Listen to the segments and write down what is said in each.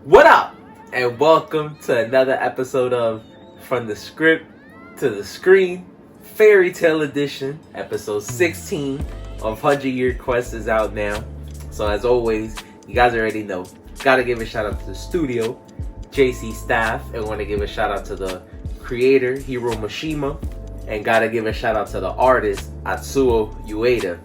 What up? And welcome to another episode of From the Script to the Screen, Fairy Tale Edition. Episode 16 of 100 Year Quest is out now. So as always, you guys already know, gotta give a shout out to the studio, JC staff, and want to give a shout out to the creator, Hiro Mashima, and gotta give a shout out to the artist, Atsuo Ueda.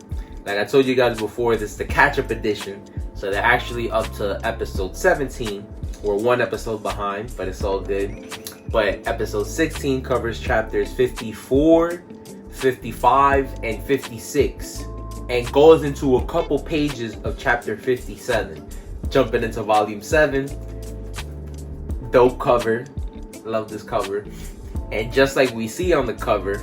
Like I told you guys before, this is the catch-up edition, so they're actually up to episode 17. We're one episode behind, but it's all good. But episode 16 covers chapters 54, 55, and 56, and goes into a couple pages of chapter 57. Jumping into volume 7. Dope cover. Love this cover. And just like we see on the cover,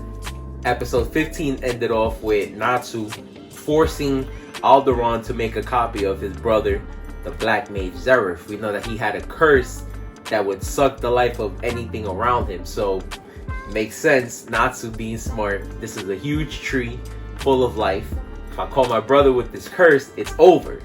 episode 15 ended off with Natsu forcing Alderaan to make a copy of his brother, the Black Mage Zeref. We know that he had a curse that would suck the life of anything around him. So, makes sense, Natsu being smart. This is a huge tree full of life. If I call my brother with this curse, it's over.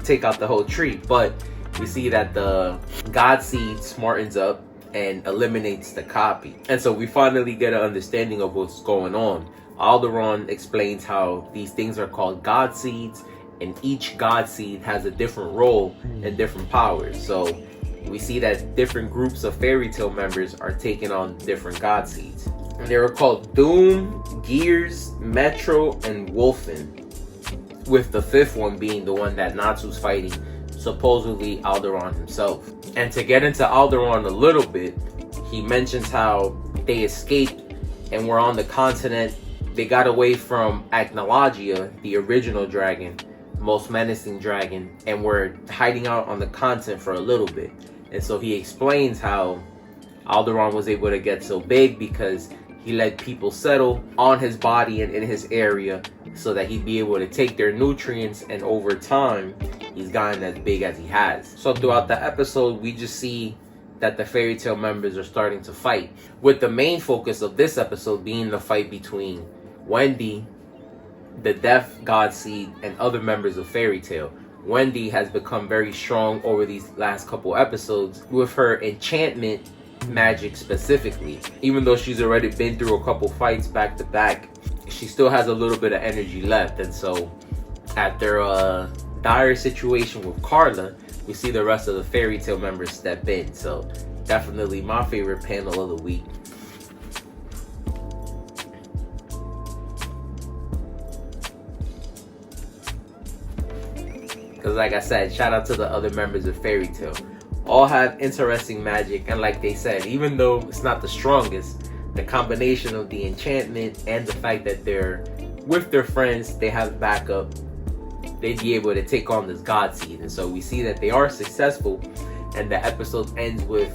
Take out the whole tree. But we see that the God Seed smartens up and eliminates the copy. And so we finally get an understanding of what's going on. Alderaan explains how these things are called God Seeds, and each God Seed has a different role and different powers. So we see that different groups of Fairy Tale members are taking on different God Seeds. And they were called Doom, Gears, Metro, and Wolfen, with the fifth one being the one that Natsu's fighting, supposedly Alderaan himself. And to get into Alderaan a little bit, he mentions how they escaped and were on the continent. They got away from Agnologia, the original dragon, most menacing dragon, and were hiding out on the continent for a little bit. And so he explains how Alderaan was able to get so big because he let people settle on his body and in his area so that he'd be able to take their nutrients, and over time he's gotten as big as he has. So throughout the episode, we just see that the Fairy Tale members are starting to fight, with the main focus of this episode being the fight between Wendy, the Deaf God Seed, and other members of Fairy Tale. Wendy has become very strong over these last couple episodes with her enchantment magic specifically. Even though she's already been through a couple fights back to back, she still has a little bit of energy left. And so after a dire situation with Carla, we see the rest of the Fairy Tale members step in. So definitely my favorite panel of the week. Because like I said, shout out to the other members of Fairy Tale. All have interesting magic, and like they said, even though it's not the strongest, the combination of the enchantment and the fact that they're with their friends, they have backup, they'd be able to take on this God Seed. And so we see that they are successful, and the episode ends with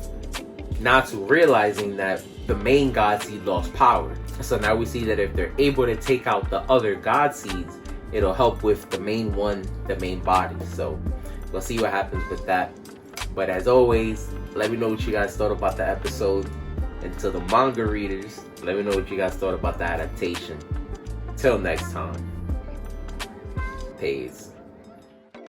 Natsu realizing that the main God Seed lost power. So now we see that if they're able to take out the other God Seeds, it'll help with the main one, the main body. So we'll see what happens with that. But as always, let me know what you guys thought about the episode. And to the manga readers, let me know what you guys thought about the adaptation. Till next time. Peace.